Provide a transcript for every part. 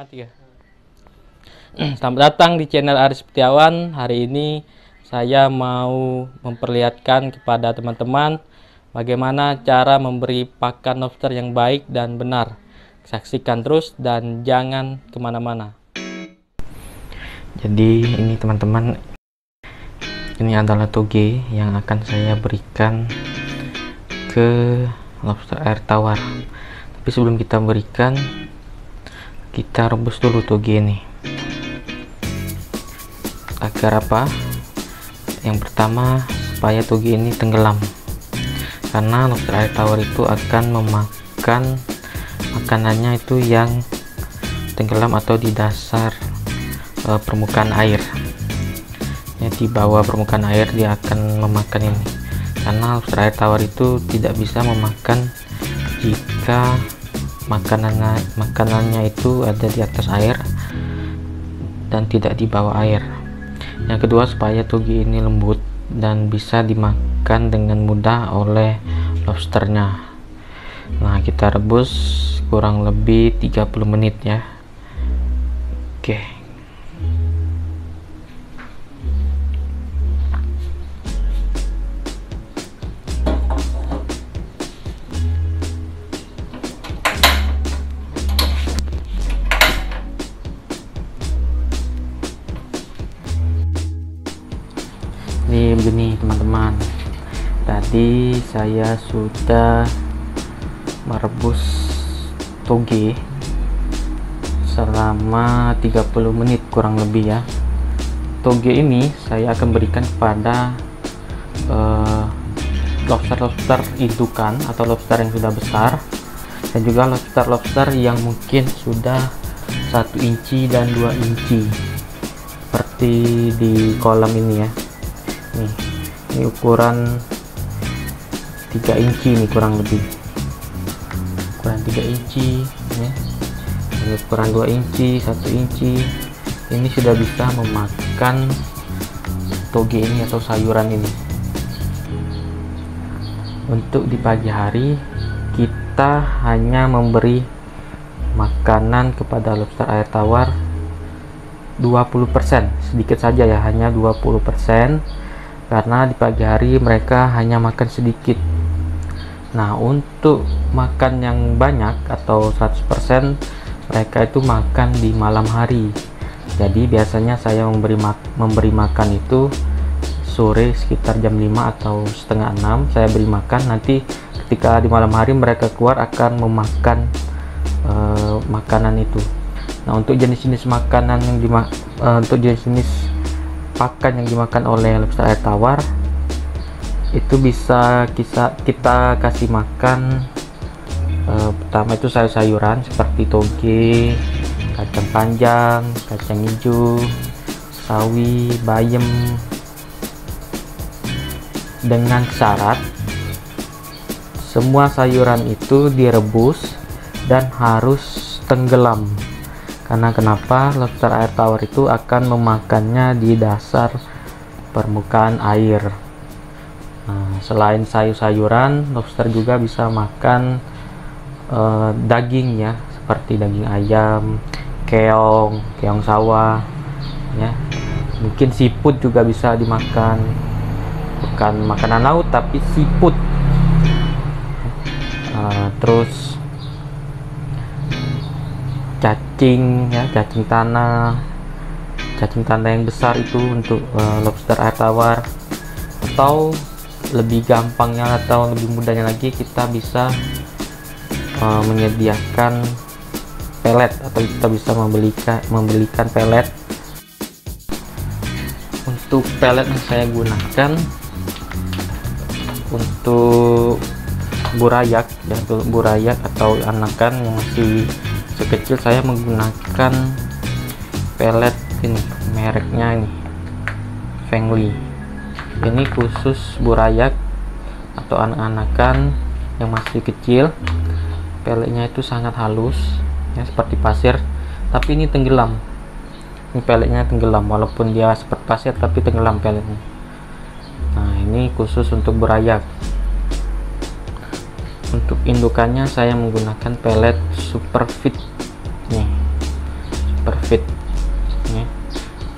mati ya. Selamat datang di channel Aris Setiawan. Hari ini saya mau memperlihatkan kepada teman-teman bagaimana cara memberi pakan lobster yang baik dan benar. Saksikan terus dan jangan kemana-mana. Jadi ini teman-teman, ini adalah toge yang akan saya berikan ke lobster air tawar. Tapi sebelum kita berikan, kita rebus dulu toge ini. Agar apa? Yang pertama, supaya toge ini tenggelam, karena lobster air tawar itu akan memakan makanannya itu yang tenggelam atau di dasar permukaan air ya. Di bawah permukaan air dia akan memakan ini, karena lobster air tawar itu tidak bisa memakan jika makanannya itu ada di atas air dan tidak di bawah air. Yang kedua, supaya toge ini lembut dan bisa dimakan dengan mudah oleh lobsternya. Nah, kita rebus kurang lebih 30 menit ya. Oke. Ini begini teman-teman, tadi saya sudah merebus toge selama 30 menit kurang lebih ya. Toge ini saya akan berikan kepada lobster-lobster indukan atau lobster yang sudah besar, dan juga lobster-lobster yang mungkin sudah 1 inci dan 2 inci seperti di kolam ini ya. Ini ukuran 3 inci nih kurang lebih, ukuran 3 inci ya. Ini ukuran 2 inci, 1 inci. Ini sudah bisa memakan toge ini atau sayuran ini. Untuk di pagi hari kita hanya memberi makanan kepada lobster air tawar 20%, sedikit saja ya, hanya 20%, karena di pagi hari mereka hanya makan sedikit. Nah, untuk makan yang banyak atau 100% mereka itu makan di malam hari. Jadi biasanya saya memberi makan itu sore sekitar jam 5 atau setengah 6 saya beri makan. Nanti ketika di malam hari mereka keluar akan memakan makanan itu. Nah, untuk jenis-jenis makanan yang untuk jenis-jenis pakan yang dimakan oleh lobster air tawar itu bisa kita kasih makan pertama itu sayur-sayuran seperti toge, kacang panjang, kacang hijau, sawi, bayam, dengan syarat semua sayuran itu direbus dan harus tenggelam. Karena kenapa? Lobster air tawar itu akan memakannya di dasar permukaan air. Nah, selain sayur-sayuran, lobster juga bisa makan daging ya, seperti daging ayam, keong sawah ya. Mungkin siput juga bisa dimakan, bukan makanan laut tapi siput. Terus cacing ya, cacing tanah yang besar itu untuk lobster air tawar. Atau lebih gampangnya atau lebih mudahnya lagi, kita bisa menyediakan pelet, atau kita bisa membelikan pelet. Untuk pelet yang saya gunakan untuk burayak ya, burayak atau anakan yang masih sekecil, saya menggunakan pelet ini, mereknya ini Fengli. Ini khusus burayak atau anak-anakan yang masih kecil. Peletnya itu sangat halus ya, seperti pasir, tapi ini tenggelam. Ini peletnya tenggelam, walaupun dia seperti pasir tapi tenggelam peletnya. Nah, ini khusus untuk burayak. Untuk indukannya saya menggunakan pelet Superfit nih. feed.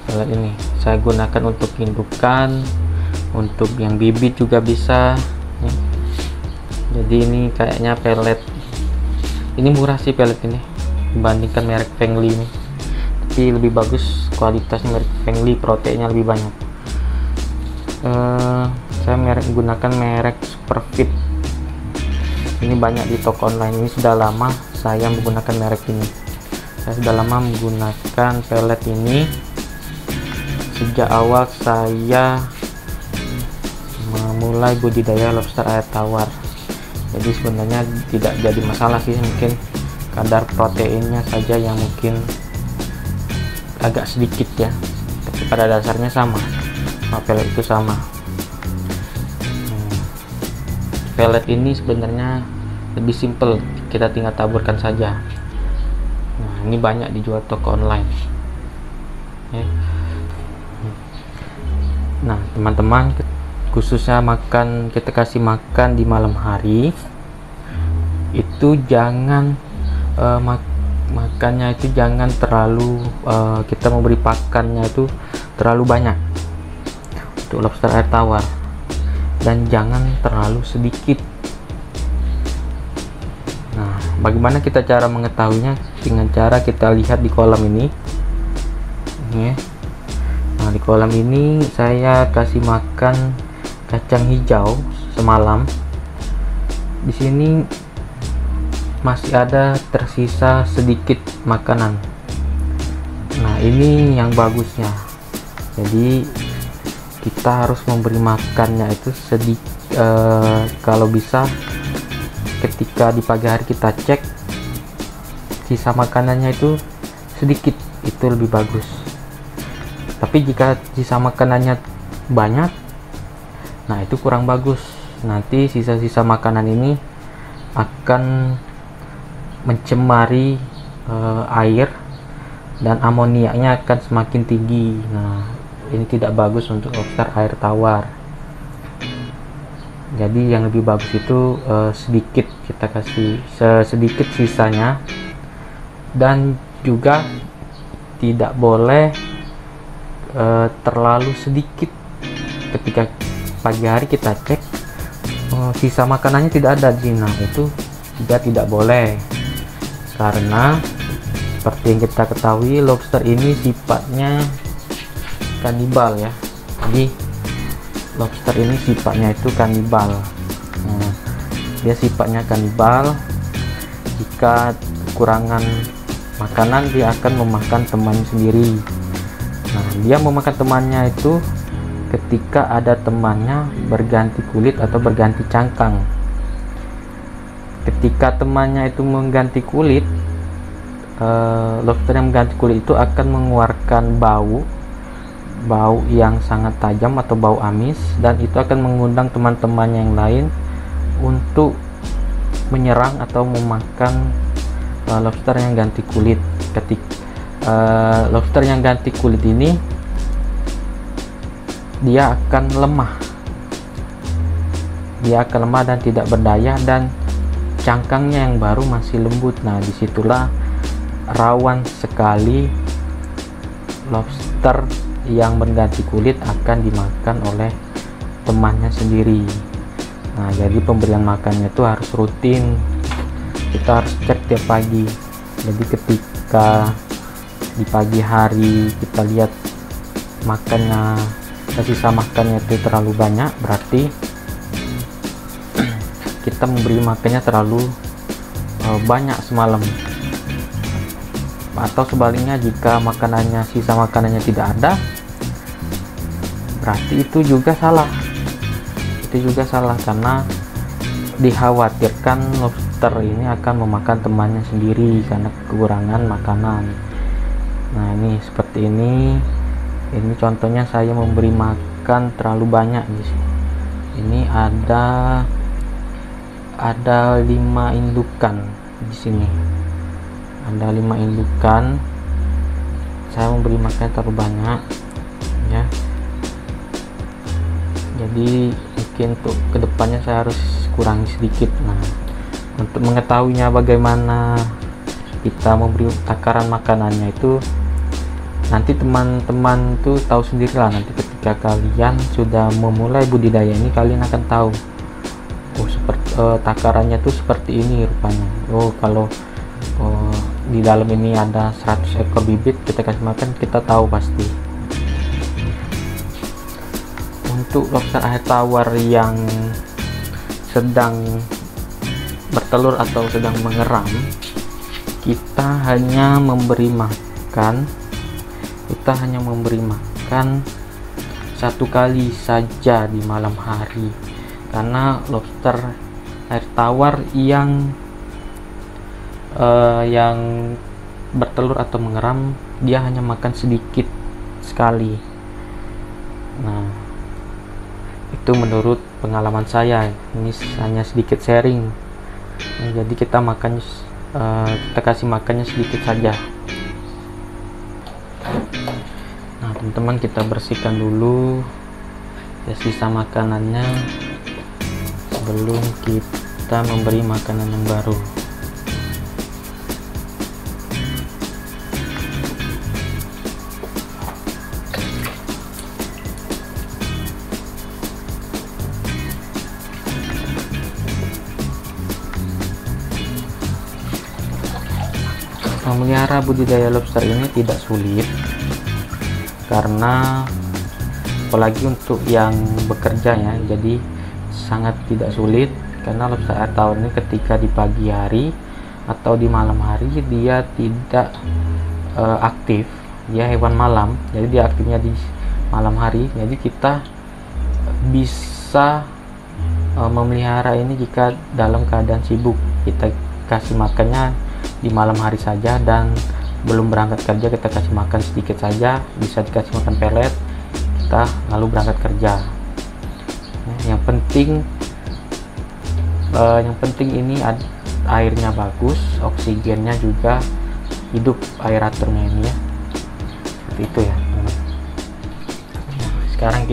Pelet ini saya gunakan untuk indukan, untuk yang bibit juga bisa. Jadi ini kayaknya pelet ini murah sih, pelet ini dibandingkan merek Fengli ini, tapi lebih bagus kualitasnya merek Fengli, proteinnya lebih banyak. Saya gunakan merek Superfeed. Ini banyak di toko online. Ini sudah lama saya menggunakan merek ini. Saya sudah lama menggunakan pelet ini sejak awal saya memulai budidaya lobster air tawar. Jadi sebenarnya tidak jadi masalah sih, mungkin kadar proteinnya saja yang mungkin agak sedikit ya, tapi pada dasarnya sama. Pelet itu sama. Pelet ini sebenarnya lebih simple, kita tinggal taburkan saja. Nah, ini banyak dijual toko online. Nah, teman-teman, khususnya kita kasih makan di malam hari itu jangan makannya itu jangan terlalu kita memberi pakannya itu terlalu banyak untuk lobster air tawar, dan jangan terlalu sedikit. Nah, bagaimana kita cara mengetahuinya? Dengan cara kita lihat di kolam ini. Nah, di kolam ini saya kasih makan kacang hijau semalam. Di sini masih ada tersisa sedikit makanan. Nah, ini yang bagusnya. Jadi kita harus memberi makannya itu sedikit. Kalau bisa ketika di pagi hari kita cek sisa makanannya itu sedikit, itu lebih bagus. Tapi jika sisa makanannya banyak, nah itu kurang bagus. Nanti sisa-sisa makanan ini akan mencemari air dan amoniaknya akan semakin tinggi. Nah, ini tidak bagus untuk lobster air tawar. Jadi yang lebih bagus itu sedikit kita kasih, sedikit sisanya, dan juga tidak boleh terlalu sedikit. Ketika pagi hari kita cek sisa makanannya tidak ada di sini, nah itu juga tidak boleh, karena seperti yang kita ketahui lobster ini sifatnya kanibal ya. Jadi lobster ini sifatnya itu kanibal. Dia sifatnya kanibal. Jika kekurangan makanan, dia akan memakan temannya sendiri. Nah, dia memakan temannya itu ketika ada temannya berganti kulit atau berganti cangkang. Ketika temannya itu mengganti kulit, lobster yang mengganti kulit itu akan mengeluarkan bau yang sangat tajam atau bau amis, dan itu akan mengundang teman-temannya yang lain untuk menyerang atau memakan lobster yang ganti kulit. Ketika lobster yang ganti kulit ini dia akan lemah dan tidak berdaya, dan cangkangnya yang baru masih lembut. Nah, disitulah rawan sekali lobster yang berganti kulit akan dimakan oleh temannya sendiri. Nah, jadi pemberian makannya itu harus rutin, kita harus cek tiap pagi. Jadi ketika di pagi hari kita lihat sisa makannya itu terlalu banyak, berarti kita memberi makannya terlalu banyak semalam. Atau sebaliknya, jika sisa makanannya tidak ada, berarti itu juga salah. Karena dikhawatirkan lobster ini akan memakan temannya sendiri karena kekurangan makanan. Nah, ini seperti ini. Ini contohnya saya memberi makan terlalu banyak di sini. Ini ada 5 indukan di sini. Ada 5 indukan. Saya memberi makan terlalu banyak ya. Jadi mungkin untuk kedepannya saya harus kurangi sedikit. Nah, untuk mengetahuinya bagaimana kita memberi takaran makanannya itu, Nanti teman-teman tuh tahu sendirilah, nanti ketika kalian sudah memulai budidaya ini kalian akan tahu, oh seperti takarannya tuh seperti ini rupanya. Oh kalau di dalam ini ada 100 ekor bibit, kita kasih makan, kita tahu pasti. Untuk lobster air tawar yang sedang bertelur atau sedang mengeram, kita hanya memberi makan satu kali saja di malam hari, karena lobster air tawar yang bertelur atau mengeram dia hanya makan sedikit sekali. Nah, itu menurut pengalaman saya, ini hanya sedikit sharing. Nah, jadi kita kasih makannya sedikit saja. Nah teman-teman, kita bersihkan dulu ya sisa makanannya sebelum kita memberi makanan yang baru. Memelihara budidaya lobster ini tidak sulit, karena apalagi untuk yang bekerja ya, jadi sangat tidak sulit, karena lobster air tawar ini ketika di pagi hari atau di malam hari dia tidak aktif, dia hewan malam, jadi dia aktifnya di malam hari. Jadi kita bisa memelihara ini jika dalam keadaan sibuk, kita kasih makannya di malam hari saja, dan belum berangkat kerja kita kasih makan sedikit saja, bisa dikasih makan pelet, kita lalu berangkat kerja. Yang penting ini airnya bagus, oksigennya juga hidup, aeratornya ini ya, seperti itu ya teman. Sekarang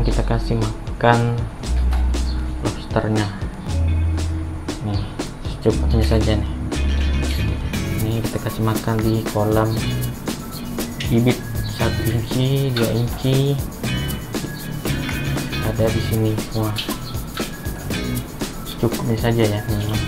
kita kasih makan lobsternya nih, secukupnya saja nih. Ini kita kasih makan di kolam bibit 1 inci, 2 inci, ada di sini semua. Secukupnya saja ya teman-teman.